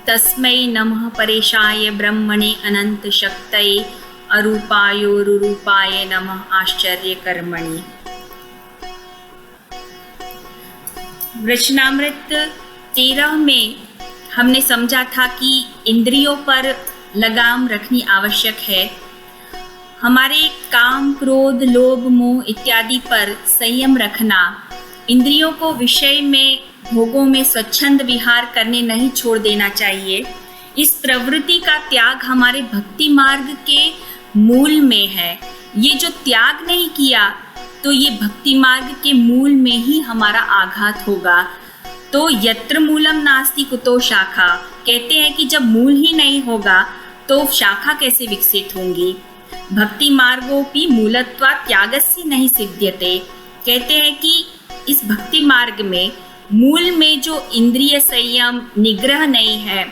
तस्मै नमः परेशाय ब्रह्मणे अनंत शक्तये अरूपायोरुरूपाय नमः आश्चर्य कर्मणि। वचनामृत 13 में हमने समझा था कि इंद्रियों पर लगाम रखनी आवश्यक है। हमारे काम, क्रोध, लोभ, मोह इत्यादि पर संयम रखना, इंद्रियों को विषय में, भोगों में स्वच्छंद विहार करने नहीं छोड़ देना चाहिए। इस प्रवृत्ति का त्याग हमारे भक्ति मार्ग के मूल में है। ये जो त्याग नहीं किया तो ये भक्ति मार्ग के मूल में ही हमारा आघात होगा। तो यत्र मूलम नास्ति कुतो शाखा, कहते हैं कि जब मूल ही नहीं होगा तो शाखा कैसे विकसित होंगी। भक्ति मार्गोपि मूलत्वात् त्यागस्य नहीं सिद्ध्यते, कहते हैं कि इस भक्ति मार्ग में मूल में जो इंद्रिय संयम, निग्रह नहीं है,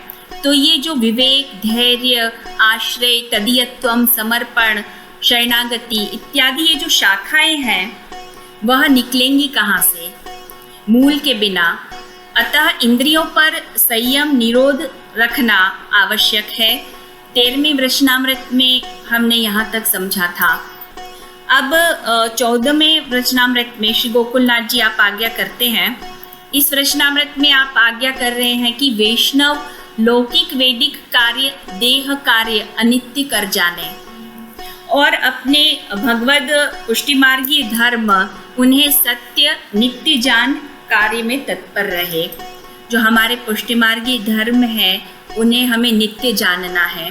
तो ये जो विवेक, धैर्य, आश्रय, तदीयत्वम, समर्पण, शरणागति इत्यादि ये जो शाखाएं हैं वह निकलेंगी कहाँ से? मूल के बिना। अतः इंद्रियों पर संयम, निरोध रखना आवश्यक है। 13वें वचनामृत में हमने यहाँ तक समझा था। अब 14वें वचनामृत में श्री गोकुलनाथ जी आप आज्ञा करते हैं। इस वचनामृत में आप आज्ञा कर रहे हैं कि वैष्णव लौकिक वैदिक कार्य, देह कार्य अनित्य कर जाने और अपने भगवद पुष्टिमार्गी धर्म उन्हें सत्य नित्य जान कार्य में तत्पर रहे। जो हमारे पुष्टिमार्गी धर्म है उन्हें हमें नित्य जानना है।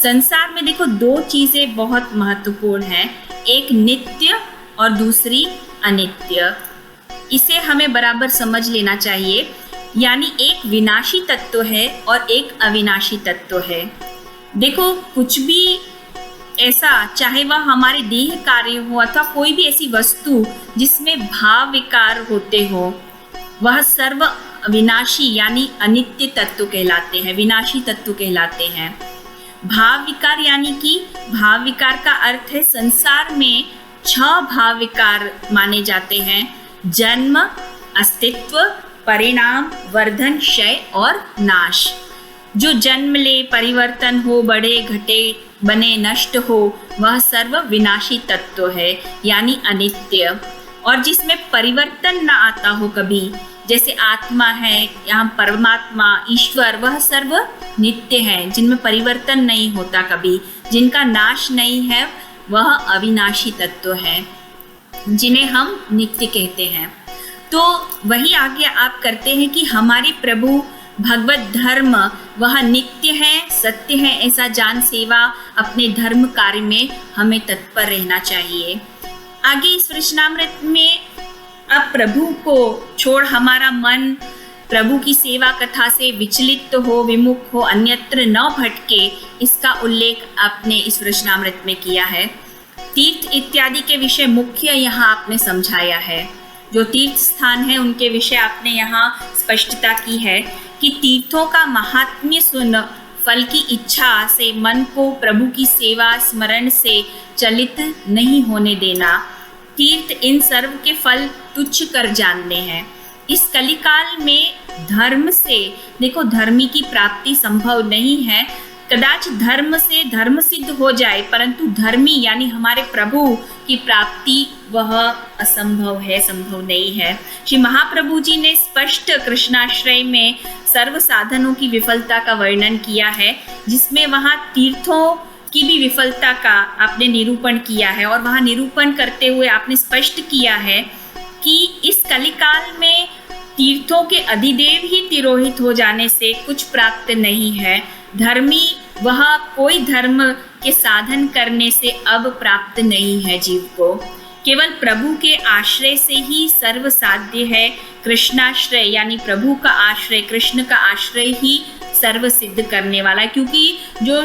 संसार में देखो दो चीजें बहुत महत्वपूर्ण हैं, एक नित्य और दूसरी अनित्य। इसे हमें बराबर समझ लेना चाहिए। यानी एक विनाशी तत्व है और एक अविनाशी तत्व है। देखो कुछ भी ऐसा, चाहे वह हमारे देह कार्य हो अथवा कोई भी ऐसी वस्तु जिसमें भाव विकार होते हो, वह सर्व विनाशी यानी अनित्य तत्व कहलाते हैं, विनाशी तत्व कहलाते हैं। भाव विकार यानी कि भाव विकार का अर्थ है संसार में 6 भाव विकार माने जाते हैं: जन्म, अस्तित्व, परिणाम, वर्धन, क्षय और नाश। जो जन्म ले, परिवर्तन हो, बढ़े, घटे, बने, नष्ट हो, वह सर्व विनाशी तत्व है यानी अनित्य। और जिसमें परिवर्तन ना आता हो कभी, जैसे आत्मा है, यहाँ परमात्मा, ईश्वर, वह सर्व नित्य है, जिनमें परिवर्तन नहीं होता कभी, जिनका नाश नहीं है, वह अविनाशी तत्व है, जिन्हें हम नित्य कहते हैं। तो वही आज्ञा आप करते हैं कि हमारे प्रभु भगवत धर्म वह नित्य है, सत्य है, ऐसा जान सेवा अपने धर्म कार्य में हमें तत्पर रहना चाहिए। आगे इस वचनामृत में अब प्रभु को छोड़ हमारा मन प्रभु की सेवा कथा से विचलित हो, विमुख हो, अन्यत्र न भटके, इसका उल्लेख आपने इस वचनामृत में किया है। तीर्थ इत्यादि के विषय मुख्य यहाँ आपने समझाया है। जो तीर्थ स्थान है उनके विषय आपने यहाँ स्पष्टता की है कि तीर्थों का महात्म्य सुन फल की इच्छा से मन को प्रभु की सेवा स्मरण से चलित नहीं होने देना। तीर्थ इन सर्व के फल तुच्छ कर जानने हैं। इस कलिकाल में धर्म से, देखो धर्मी की प्राप्ति संभव नहीं है। कदाच धर्म से धर्म सिद्ध हो जाए, परंतु धर्मी यानी हमारे प्रभु की प्राप्ति वह असंभव है, संभव नहीं है। श्री महाप्रभु जी ने स्पष्ट कृष्णाश्रय में सर्व साधनों की विफलता का वर्णन किया है, जिसमें वहाँ तीर्थों की भी विफलता का आपने निरूपण किया है। और वहाँ निरूपण करते हुए आपने स्पष्ट किया है कि इस कलिकाल में तीर्थों के अधिदेव ही तिरोहित हो जाने से कुछ प्राप्त नहीं है। धर्मी वह कोई धर्म के साधन करने से अब प्राप्त नहीं है जीव को। केवल प्रभु के आश्रय से ही सर्व साध्य है। कृष्णाश्रय यानी प्रभु का आश्रय, कृष्ण का आश्रय ही सर्व सिद्ध करने वाला है। क्योंकि जो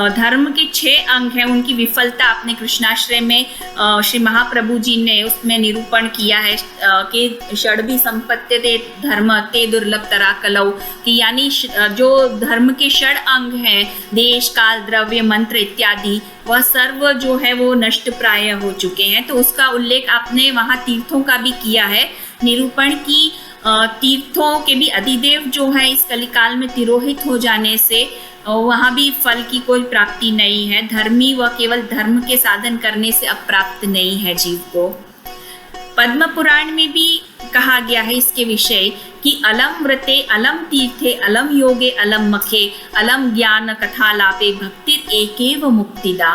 धर्म के 6 अंग हैं उनकी विफलता अपने कृष्णाश्रय में श्री महाप्रभु जी ने उसमें निरूपण किया है कि षड्भी संपत्ति दे धर्म ते दुर्लभ तरा कलौ, कि यानी जो धर्म के 6 अंग हैं, देश, काल, द्रव्य, मंत्र इत्यादि, वह सर्व जो है वो नष्ट प्राय हो चुके हैं। तो उसका उल्लेख आपने वहाँ तीर्थों का भी किया है, निरूपण की तीर्थों के भी अधिदेव जो है इस कलिकाल में तिरोहित हो जाने से वहाँ भी फल की कोई प्राप्ति नहीं है। धर्मी वह केवल धर्म के साधन करने से अप्राप्त नहीं है जीव को। पद्म पुराण में भी कहा गया है इसके विषय कि अलम व्रते अलम तीर्थे अलम योगे अलम मखे अलम ज्ञान कथा लापे भक्ति एकेव मुक्तिदा।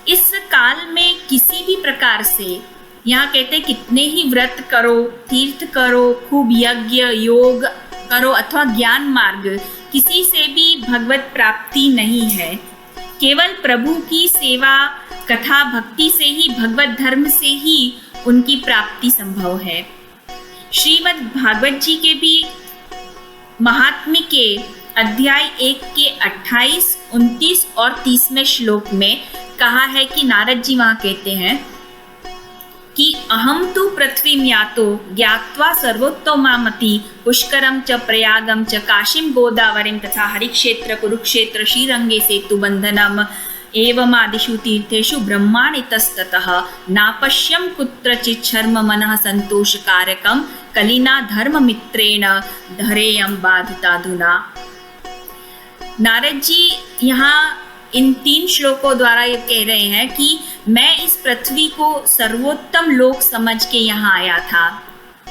इस काल में किसी भी प्रकार से, यहाँ कहते हैं कितने ही व्रत करो, तीर्थ करो, खूब यज्ञ योग करो अथवा ज्ञान मार्ग, किसी से भी भगवत प्राप्ति नहीं है। केवल प्रभु की सेवा कथा भक्ति से ही, भगवत धर्म से ही उनकी प्राप्ति संभव है। श्रीमद् भागवत जी के भी महात्म्य के अध्याय 1 के 28, 29 और 30वें श्लोक में कहा है कि नारद जी वहाँ कहते हैं कि अहम तु पृथ्वीं यातो ज्ञात्वा सर्वोत्तमामति पुष्करम च प्रयागम च काशीम गोदावरीम तथा हरिक्षेत्र कुरुक्षेत्र श्रीरंगे सेतु बंधनम एवमादिषु तीर्थेषु ब्रह्माणितस्ततः नापश्यम कुत्रचित् शर्म मनः संतोषकारकम कलिना धर्ममित्रेण धरेयम बाधिताधुना। नारद जी यहाँ इन 3 श्लोकों द्वारा ये कह रहे हैं कि मैं इस पृथ्वी को सर्वोत्तम लोक समझ के यहाँ आया था।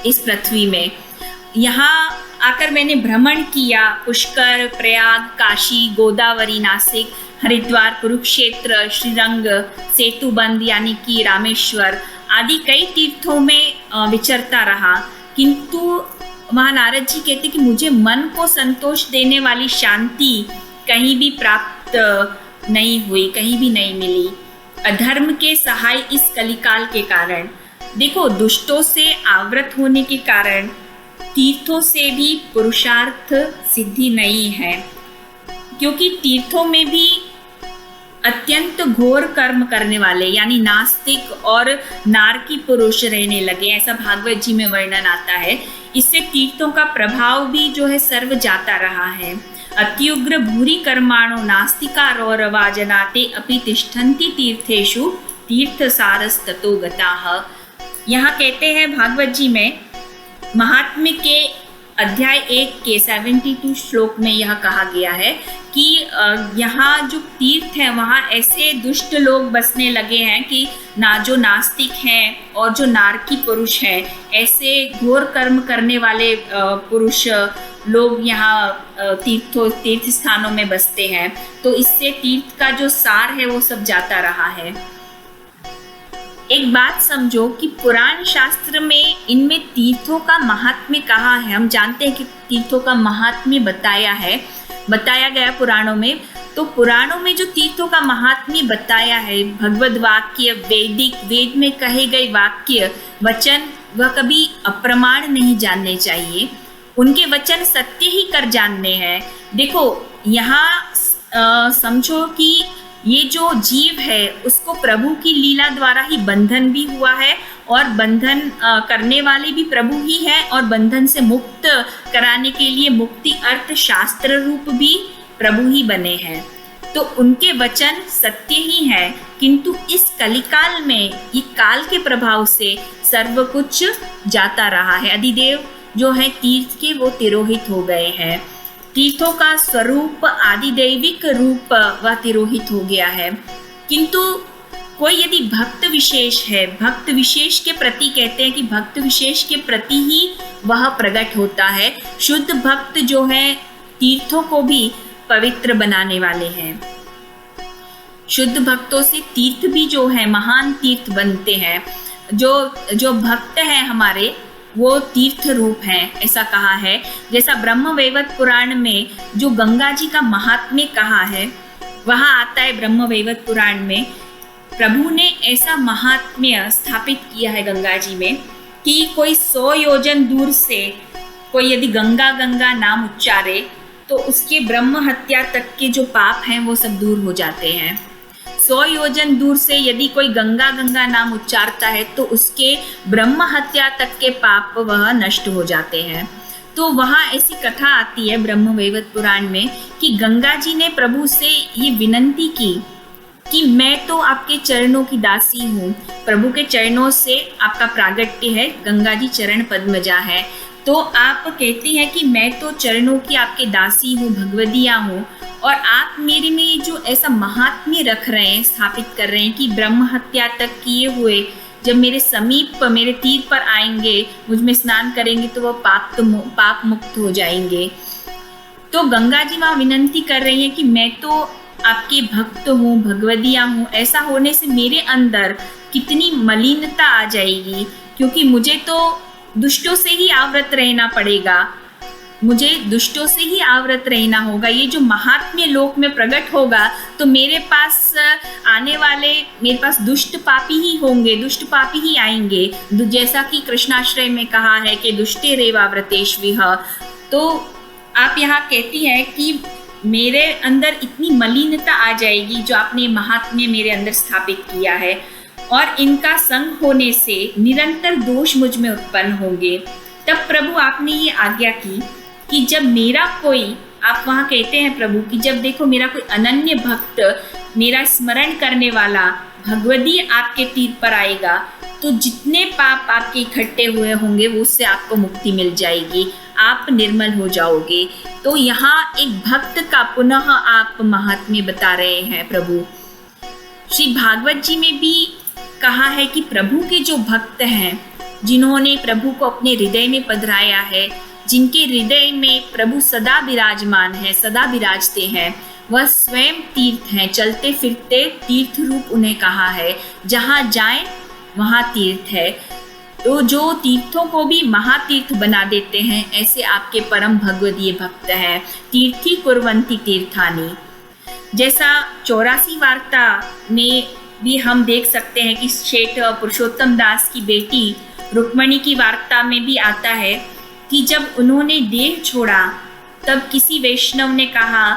इस पृथ्वी में यहाँ आकर मैंने भ्रमण किया, पुष्कर, प्रयाग, काशी, गोदावरी, नासिक, हरिद्वार, कुरुक्षेत्र, श्रीरंग, सेतुबंध यानी कि रामेश्वर आदि कई तीर्थों में विचरता रहा, किंतु वहाँ नारद जी कहते कि मुझे मन को संतोष देने वाली शांति कहीं भी प्राप्त नहीं हुई, कहीं भी नहीं मिली। अधर्म के सहाय इस कलिकाल के कारण, देखो दुष्टों से आवृत होने के कारण तीर्थों से भी पुरुषार्थ सिद्धि नहीं है, क्योंकि तीर्थों में भी अत्यंत घोर कर्म करने वाले यानी नास्तिक और नारकी पुरुष रहने लगे, ऐसा भागवत जी में वर्णन आता है। इससे तीर्थों का प्रभाव भी जो है सर्व जाता रहा है। अत्युग्र भूरि कर्माणो नास्तिकारौरवा जनाते अपि तिष्ठन्ति तीर्थेषु तीर्थसारस्ततो गताः। यहाँ कहते हैं भागवत जी में महात्म्य के अध्याय 1 के 72 श्लोक में यह कहा गया है कि यहाँ जो तीर्थ है वहाँ ऐसे दुष्ट लोग बसने लगे हैं कि जो नास्तिक हैं और जो नारकी पुरुष हैं, ऐसे घोर कर्म करने वाले पुरुष लोग यहाँ तीर्थ स्थानों में बसते हैं। तो इससे तीर्थ का जो सार है वो सब जाता रहा है। एक बात समझो कि पुराण शास्त्र में इनमें तीर्थों का महात्म्य कहा है। हम जानते हैं कि तीर्थों का महात्म्य बताया गया पुराणों में। तो पुराणों में जो तीर्थों का महात्म्य बताया है, भगवद वाक्य, वेद में कहे गए वाक्य वचन, वह कभी अप्रमाण नहीं जानने चाहिए। उनके वचन सत्य ही कर जानने हैं। देखो यहाँ समझो कि ये जो जीव है उसको प्रभु की लीला द्वारा ही बंधन भी हुआ है और बंधन करने वाले भी प्रभु ही है, और बंधन से मुक्त कराने के लिए मुक्ति अर्थ शास्त्र रूप भी प्रभु ही बने हैं। तो उनके वचन सत्य ही है, किंतु इस कलिकाल में ये काल के प्रभाव से सर्व कुछ जाता रहा है। अधिदेव जो है तीर्थ के वो तिरोहित हो गए हैं। तीर्थों का स्वरूप आदिदैविक रूप वह तिरोहित हो गया है। किंतु कोई यदि भक्त विशेष है, भक्त विशेष के प्रति कहते हैं कि भक्त विशेष के प्रति ही वह प्रकट होता है। शुद्ध भक्त जो है तीर्थों को भी पवित्र बनाने वाले हैं। शुद्ध भक्तों से तीर्थ भी जो है महान तीर्थ बनते हैं। जो भक्त है हमारे वो तीर्थ रूप है, ऐसा कहा है। जैसा ब्रह्म वैवर्त पुराण में जो गंगा जी का महात्म्य कहा है, वहाँ आता है ब्रह्म वैवर्त पुराण में प्रभु ने ऐसा महात्म्य स्थापित किया है गंगा जी में कि कोई 100 योजन दूर से कोई यदि गंगा गंगा नाम उच्चारे तो उसके ब्रह्म हत्या तक के जो पाप हैं वो सब दूर हो जाते हैं। 100 योजन दूर से यदि कोई गंगा गंगा नाम उच्चारता है तो उसके ब्रह्म हत्या तक के पाप वह नष्ट हो जाते हैं। तो वहाँ ऐसी कथा आती है ब्रह्म वैवर्त पुराण में कि गंगा जी ने प्रभु से ये विनंती की कि मैं तो आपके चरणों की दासी हूँ। प्रभु के चरणों से आपका प्रागट्य है, गंगा जी चरण पद्मजा है। तो आप कहते हैं कि मैं तो चरणों की आपके दासी हूँ, भगवदिया हूँ, और आप मेरे में जो ऐसा महात्म्य रख रहे हैं, स्थापित कर रहे हैं कि ब्रह्म हत्या तक किए हुए जब मेरे समीप मेरे तीर पर आएंगे, मुझ में स्नान करेंगे तो वह पाप मुक्त हो जाएंगे। तो गंगा जी वहाँ विनंती कर रही हैं कि मैं तो आपके भक्त हूँ, भगवदिया हूँ। ऐसा होने से मेरे अंदर कितनी मलिनता आ जाएगी, क्योंकि मुझे तो दुष्टों से ही आवृत रहना पड़ेगा, मुझे दुष्टों से ही आवृत रहना होगा। ये जो महात्म्य लोक में प्रकट होगा तो मेरे पास आने वाले, मेरे पास दुष्ट पापी ही होंगे, दुष्ट पापी ही आएंगे, जैसा कि कृष्णाश्रय में कहा है कि दुष्टे रेवाव्रतेष्विह। तो आप यहाँ कहती हैं कि मेरे अंदर इतनी मलिनता आ जाएगी जो आपने महात्म्य मेरे अंदर स्थापित किया है, और इनका संग होने से निरंतर दोष मुझ में उत्पन्न होंगे। तब प्रभु आपने ये आज्ञा की कि जब मेरा कोई, आप वहाँ कहते हैं प्रभु कि जब देखो मेरा कोई अनन्य भक्त, मेरा स्मरण करने वाला भगवदी आपके तीर पर आएगा तो जितने पाप आपके इकट्ठे हुए होंगे वो उससे आपको मुक्ति मिल जाएगी, आप निर्मल हो जाओगे। तो यहाँ एक भक्त का पुनः आप महात्म्य बता रहे हैं प्रभु। श्री भागवत जी में भी कहा है कि प्रभु के जो भक्त हैं, जिन्होंने प्रभु को अपने हृदय में पधराया है, जिनके हृदय में प्रभु सदा विराजमान है, सदा विराजते हैं, वह स्वयं तीर्थ हैं, चलते फिरते तीर्थ रूप उन्हें कहा है। जहाँ जाए वहाँ तीर्थ है। तो जो तीर्थों को भी महातीर्थ बना देते हैं, ऐसे आपके परम भगवदीय भक्त हैं। तीर्थी कुर्वन्ति तीर्थानि, जैसा 84 वार्ता में भी हम देख सकते हैं कि शेठ पुरुषोत्तम दास की बेटी रुक्मणी की वार्ता में भी आता है कि जब उन्होंने देह छोड़ा तब किसी वैष्णव ने कहा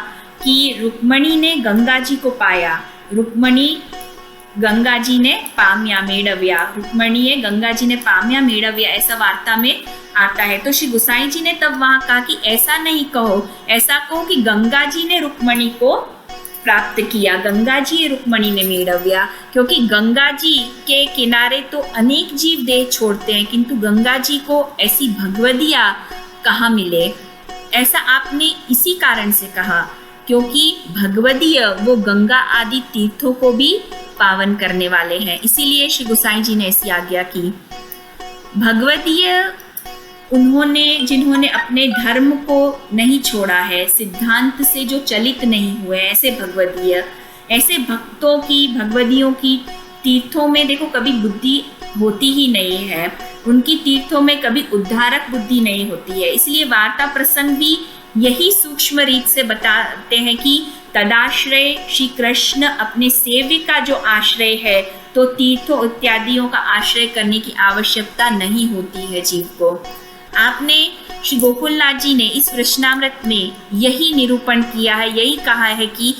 कि रुक्मणी ने गंगा जी को पाया, रुक्मणी गंगा जी ने पाम्या मेड़व्या, रुक्मणी ने गंगा जी ने पाम्या मेड़व्या, ऐसा वार्ता में आता है। तो श्री गोसाई जी ने तब वहाँ कहा कि ऐसा नहीं कहो, ऐसा कहो कि गंगा जी ने रुक्मणी को प्राप्त किया, गंगा जी रुक्मणी ने मेड़व्या, क्योंकि गंगा जी के किनारे तो अनेक जीव देह छोड़ते हैं, किंतु गंगा जी को ऐसी भगवदिया कहाँ मिले। ऐसा आपने इसी कारण से कहा क्योंकि भगवदीय वो गंगा आदि तीर्थों को भी पावन करने वाले हैं, इसीलिए श्री गोसाई जी ने ऐसी आज्ञा की। भगवदीय उन्होंने, जिन्होंने अपने धर्म को नहीं छोड़ा है, सिद्धांत से जो चलित नहीं हुए, ऐसे भगवदीय, ऐसे भक्तों की, भगवदियों की तीर्थों में देखो कभी बुद्धि होती ही नहीं है, उनकी तीर्थों में कभी उद्धारक बुद्धि नहीं होती है। इसलिए वार्ता प्रसंग भी यही सूक्ष्म रीत से बताते हैं कि तदाश्रय श्री कृष्ण अपने सेव्य का जो आश्रय है, तो तीर्थों इत्यादियों का आश्रय करने की आवश्यकता नहीं होती है जीव को। आपने श्री गोकुलनाथ जी ने इस कृष्णामृत में यही निरूपण किया है, यही कहा है कि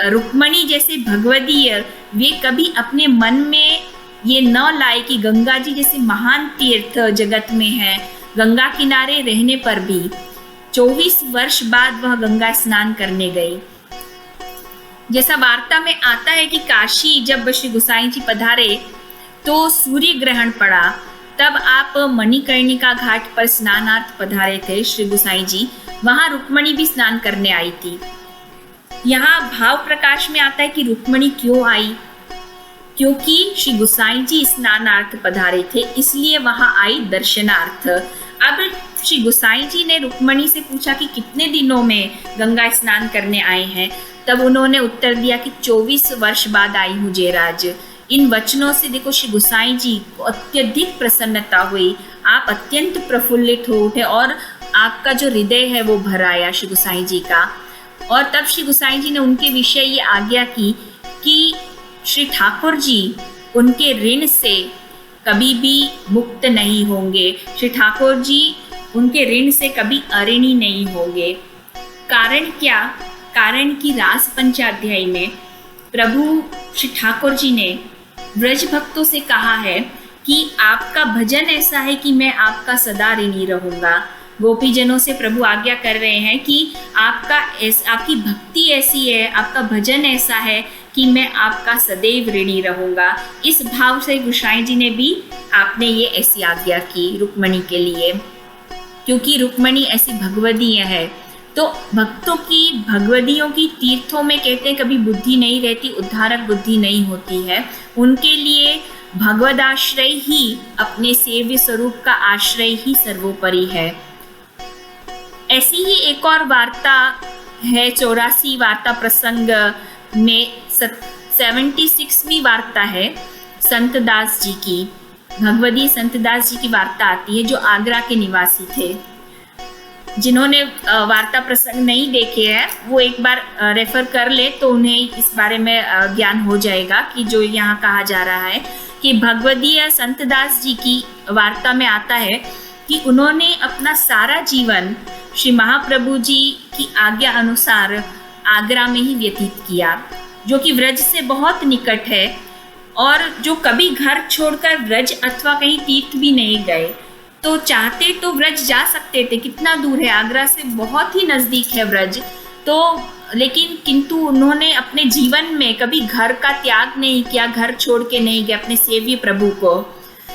रुक्मणी जैसे भगवदीय वे कभी अपने मन में ये न लाए कि गंगा जी जैसे महान तीर्थ जगत में है, गंगा किनारे रहने पर भी 24 वर्ष बाद वह गंगा स्नान करने गई। जैसा वार्ता में आता है कि काशी जब श्री गोसाई जी पधारे तो सूर्य ग्रहण पड़ा, तब आप मणिकर्णिका घाट पर स्नानार्थ पधारे थे श्री गोसाई जी, वहां रुक्मणी भी स्नान करने आई थी। यहाँ भाव प्रकाश में आता है कि रुक्मणी क्यों आई, क्योंकि श्री गोसाई जी स्नानार्थ पधारे थे, इसलिए वहां आई दर्शनार्थ। अब श्री गोसाई जी ने रुक्मणी से पूछा कि कितने दिनों में गंगा स्नान करने आए हैं, तब उन्होंने उत्तर दिया कि 24 वर्ष बाद आई हूँ जयराज। इन वचनों से देखो श्री गोसाई जी को अत्यधिक प्रसन्नता हुई, आप अत्यंत प्रफुल्लित हो उठे और आपका जो हृदय है वो भर आया श्री गोसाई जी का। और तब श्री गोसाई जी ने उनके विषय ये आज्ञा की कि श्री ठाकुर जी उनके ऋण से कभी भी मुक्त नहीं होंगे, श्री ठाकुर जी उनके ऋण से कभी अऋणी नहीं होंगे। कारण क्या? कारण कि रास पंचाध्याय में प्रभु श्री ठाकुर जी ने ब्रज भक्तों से कहा है कि आपका भजन ऐसा है कि मैं आपका सदा ऋणी रहूंगा। गोपीजनों से प्रभु आज्ञा कर रहे हैं कि आपकी भक्ति ऐसी है, आपका भजन ऐसा है कि मैं आपका सदैव ऋणी रहूंगा। इस भाव से गोसाई जी ने भी आपने ये ऐसी आज्ञा की रुक्मणी के लिए। क्योंकि रुक्मणी ऐसी भगवदीय है। तो भक्तों की भगवदियों की तीर्थों में कहते हैं कभी बुद्धि नहीं रहती, उद्धारक बुद्धि नहीं होती है। उनके लिए भगवदाश्रय ही, अपने सेव्य स्वरूप का आश्रय ही सर्वोपरि है। ऐसी ही एक और वार्ता है 84 वार्ता प्रसंग में 76वीं वार्ता है संत दास जी की। भगवदी संत दास जी की वार्ता आती है जो आगरा के निवासी थे। जिन्होंने वार्ता प्रसंग नहीं देखे हैं वो एक बार रेफर कर ले तो उन्हें इस बारे में ज्ञान हो जाएगा कि जो यहाँ कहा जा रहा है कि भगवदीय संत दास जी की वार्ता में आता है कि उन्होंने अपना सारा जीवन श्री महाप्रभु जी की आज्ञा अनुसार आगरा में ही व्यतीत किया, जो कि व्रज से बहुत निकट है और जो कभी घर छोड़कर व्रज अथवा कहीं तीर्थ भी नहीं गए। तो चाहते तो व्रज जा सकते थे, कितना दूर है, आगरा से बहुत ही नज़दीक है व्रज। तो लेकिन किंतु उन्होंने अपने जीवन में कभी घर का त्याग नहीं किया, घर छोड़ के नहीं गए अपने सेव्य प्रभु को।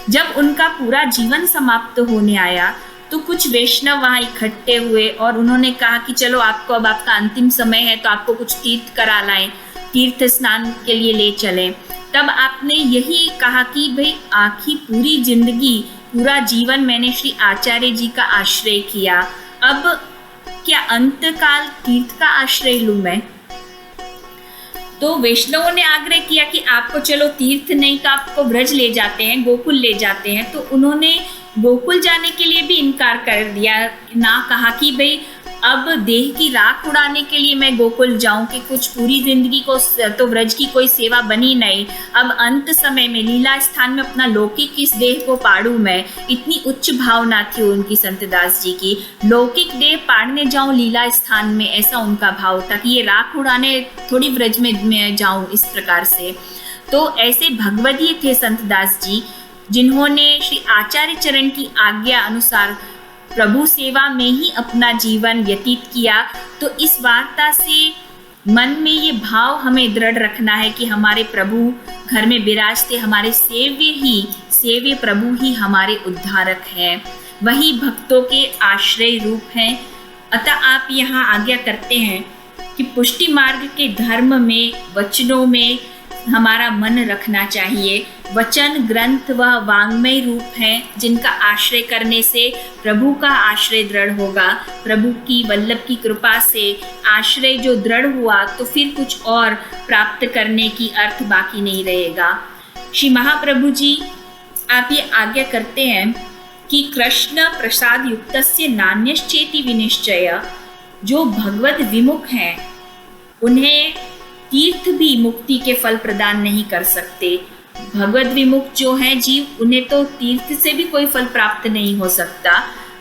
जब उनका पूरा जीवन समाप्त होने आया तो कुछ वैष्णव वहाँ इकट्ठे हुए और उन्होंने कहा कि चलो आपको अब आपका अंतिम समय है तो आपको कुछ तीर्थ करा लाएं, तीर्थ स्नान के लिए ले चलें। तब आपने यही कहा कि भाई आखिर पूरी जिंदगी, पूरा जीवन मैंने श्री आचार्य जी का आश्रय किया, अब क्या अंतकाल तीर्थ का आश्रय लूं मैं? तो वैष्णवों ने आग्रह किया कि आपको चलो तीर्थ नहीं तो आपको ब्रज ले जाते हैं, गोकुल ले जाते हैं। तो उन्होंने गोकुल जाने के लिए भी इनकार कर दिया, ना कहा कि भाई अब देह की राख उड़ाने के लिए मैं गोकुल जाऊं कि कुछ पूरी जिंदगी को तो व्रज की कोई सेवा बनी नहीं, अब अंत समय में लीला स्थान में अपना लौकिक इस देह को पाड़ूं मैं। इतनी उच्च भावना थी उनकी संतदास जी की, लौकिक देह पाड़ने जाऊं लीला स्थान में, ऐसा उनका भाव था कि ये राख उड़ाने थोड़ी व्रज में जाऊं इस प्रकार से। तो ऐसे भगवदीय थे संतदास जी जिन्होंने श्री आचार्य चरण की आज्ञा अनुसार प्रभु सेवा में ही अपना जीवन व्यतीत किया। तो इस वार्ता से मन में ये भाव हमें दृढ़ रखना है कि हमारे प्रभु घर में विराजते हमारे सेव्य प्रभु ही हमारे उद्धारक हैं, वही भक्तों के आश्रय रूप हैं। अतः आप यहाँ आज्ञा करते हैं कि पुष्टि मार्ग के धर्म में, वचनों में हमारा मन रखना चाहिए। वचन ग्रंथ व वाङ्मय रूप हैं जिनका आश्रय करने से प्रभु का आश्रय दृढ़ होगा। प्रभु की वल्लभ की कृपा से आश्रय जो दृढ़ हुआ तो फिर कुछ और प्राप्त करने की अर्थ बाकी नहीं रहेगा। श्री महाप्रभु जी आप ये आज्ञा करते हैं कि कृष्ण प्रसाद युक्तस्य नान्यश्चेति विनिश्चय, जो भगवत विमुख हैं उन्हें तीर्थ भी मुक्ति के फल प्रदान नहीं कर सकते। भगवत विमुख जो हैं जीव, उन्हें तो तीर्थ से भी कोई फल प्राप्त नहीं हो सकता।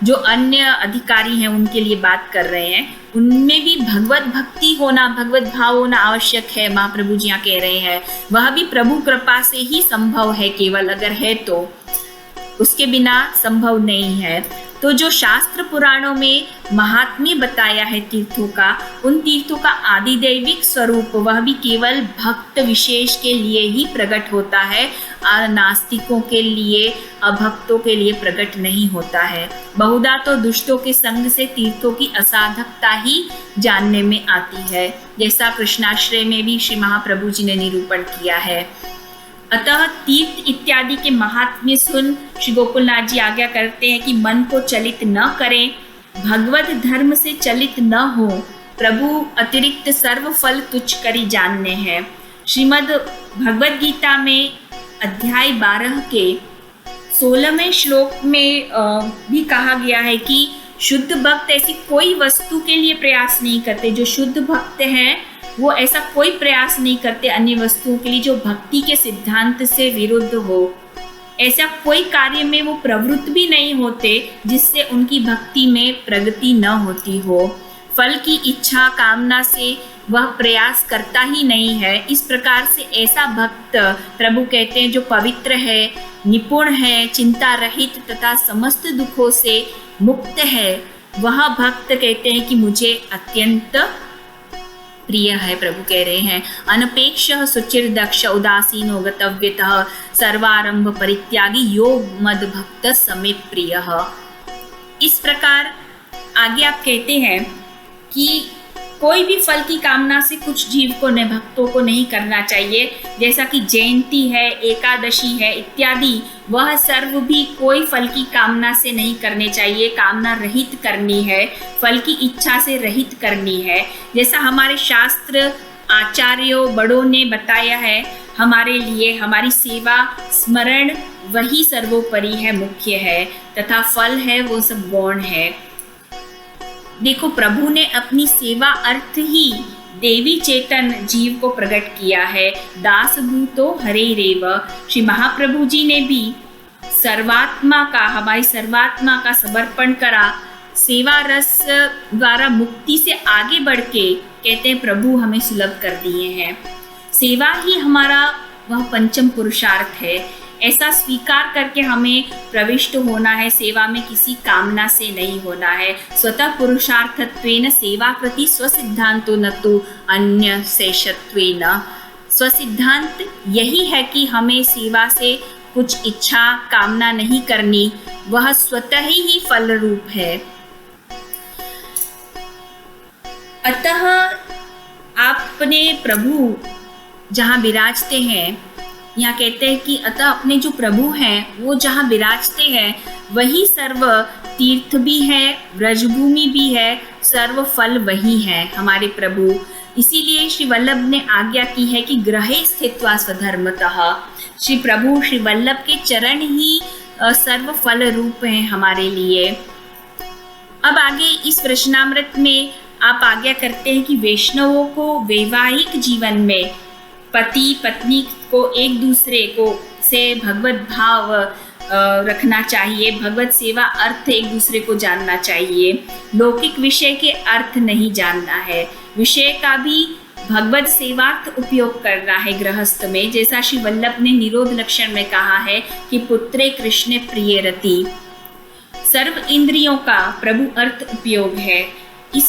जो अन्य अधिकारी हैं उनके लिए बात कर रहे हैं, उनमें भी भगवत भक्ति होना, भगवत भाव होना आवश्यक है। महाप्रभु जी यहाँ कह रहे हैं वह भी प्रभु कृपा से ही संभव है, केवल अगर है तो, उसके बिना संभव नहीं है। तो जो शास्त्र पुराणों में महात्म्य बताया है तीर्थों का, उन तीर्थों का आदिदैविक स्वरूप वह भी केवल भक्त विशेष के लिए ही प्रकट होता है और नास्तिकों के लिए, अभक्तों के लिए प्रकट नहीं होता है। बहुधा तो दुष्टों के संग से तीर्थों की असाधकता ही जानने में आती है, जैसा कृष्णाश्रय में भी श्री महाप्रभु जी ने निरूपण किया है। अतः तीर्थ इत्यादि के महात्म्य सुन श्री गोकुलनाथ जी आज्ञा करते हैं कि मन को चलित न करें, भगवत धर्म से चलित न हो, प्रभु अतिरिक्त सर्व फल तुच्छ करी जानने हैं। श्रीमद् भगवद गीता में अध्याय 12 के 16वें श्लोक में भी कहा गया है कि शुद्ध भक्त ऐसी कोई वस्तु के लिए प्रयास नहीं करते। जो शुद्ध भक्त हैं वो ऐसा कोई प्रयास नहीं करते अन्य वस्तुओं के लिए जो भक्ति के सिद्धांत से विरुद्ध हो। ऐसा कोई कार्य में वो प्रवृत्त भी नहीं होते जिससे उनकी भक्ति में प्रगति न होती हो। फल की इच्छा कामना से वह प्रयास करता ही नहीं है। इस प्रकार से ऐसा भक्त, प्रभु कहते हैं, जो पवित्र है, निपुण है, चिंता रहित तथा समस्त दुखों से मुक्त है, वह भक्त कहते हैं कि मुझे अत्यंत प्रिय है। प्रभु कह रहे हैं अनपेक्ष सुचिर दक्ष उदासीनो गतव्यतः सर्वारंभ परित्यागी यो मद भक्त समे प्रिय। इस प्रकार आगे आप कहते हैं कि कोई भी फल की कामना से कुछ जीव को न भक्तों को नहीं करना चाहिए, जैसा कि जयंती है, एकादशी है इत्यादि, वह सर्व भी कोई फल की कामना से नहीं करने चाहिए। कामना रहित करनी है, फल की इच्छा से रहित करनी है। जैसा हमारे शास्त्र आचार्यों बड़ों ने बताया है, हमारे लिए हमारी सेवा स्मरण वही सर्वोपरि है, मुख्य है, तथा फल है वो सब गौण है। देखो, प्रभु ने अपनी सेवा अर्थ ही देवी चेतन जीव को प्रकट किया है। दास भूतो हरे रेव। श्री महाप्रभु जी ने भी सर्वात्मा का, हमारी सर्वात्मा का समर्पण करा। सेवा रस द्वारा मुक्ति से आगे बढ़ के कहते हैं प्रभु हमें सुलभ कर दिए हैं। सेवा ही हमारा वह पंचम पुरुषार्थ है। ऐसा स्वीकार करके हमें प्रविष्ट होना है, सेवा में किसी कामना से नहीं होना है। स्वतः पुरुषार्थत्वेन सेवा कृति स्वसिद्धांतो न तो अन्य शेषत्वेन। स्वसिद्धांत यही है कि हमें सेवा से कुछ इच्छा कामना नहीं करनी, वह स्वतः ही फल रूप है। अतः आपने प्रभु जहाँ विराजते हैं, यहाँ कहते हैं कि अतः अपने जो प्रभु हैं वो जहाँ विराजते हैं वही सर्व तीर्थ भी है, व्रजभूमि भी है, सर्व फल वही है हमारे प्रभु। इसीलिए श्री वल्लभ ने आज्ञा की है कि गृहे स्थित्वा स्वधर्मतः। श्री प्रभु श्री वल्लभ के चरण ही सर्व फल रूप हैं हमारे लिए। अब आगे इस प्रश्नामृत में आप आज्ञा करते हैं कि वैष्णवों को वैवाहिक जीवन में पति पत्नी को एक दूसरे को से भगवत भाव रखना चाहिए, भगवत सेवा अर्थ एक दूसरे को जानना चाहिए। लौकिक विषय के अर्थ नहीं जानना है, विषय का भी भगवत सेवार्थ उपयोग करना है गृहस्थ में। जैसा श्री वल्लभ ने निरोध लक्षण में कहा है कि पुत्रे कृष्ण प्रिय रति। सर्व इंद्रियों का प्रभु अर्थ उपयोग है। इस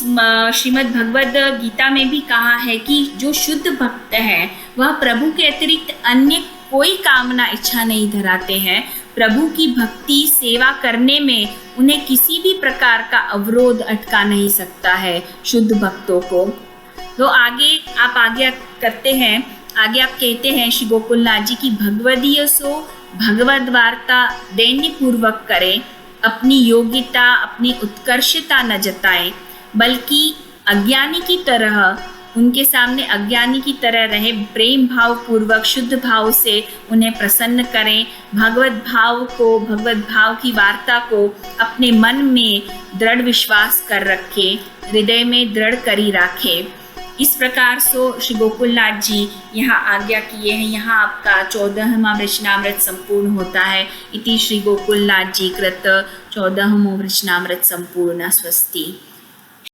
श्रीमद् भगवद गीता में भी कहा है कि जो शुद्ध भक्त हैं वह प्रभु के अतिरिक्त अन्य कोई कामना इच्छा नहीं धराते हैं। प्रभु की भक्ति सेवा करने में उन्हें किसी भी प्रकार का अवरोध अटका नहीं सकता है शुद्ध भक्तों को। तो आगे आप आज्ञा करते हैं, आगे आप कहते हैं श्री गोकुलनाथ जी की भगवदीय सो भगवद वार्ता दैन्य पूर्वक करें, अपनी योग्यता अपनी उत्कर्षता न जताएं, बल्कि अज्ञानी की तरह उनके सामने अज्ञानी की तरह रहे, प्रेम भाव पूर्वक शुद्ध भाव से उन्हें प्रसन्न करें। भगवत भाव को, भगवत भाव की वार्ता को अपने मन में दृढ़ विश्वास कर रखें, हृदय में दृढ़ करी रखें। इस प्रकार सो श्री गोकुलनाथ जी यहाँ आज्ञा किए हैं। यहाँ आपका 14वां वृषणामृत संपूर्ण होता है। इति श्री गोकुलनाथ जी कृत 14वां वृषणामृत संपूर्ण। स्वस्ति।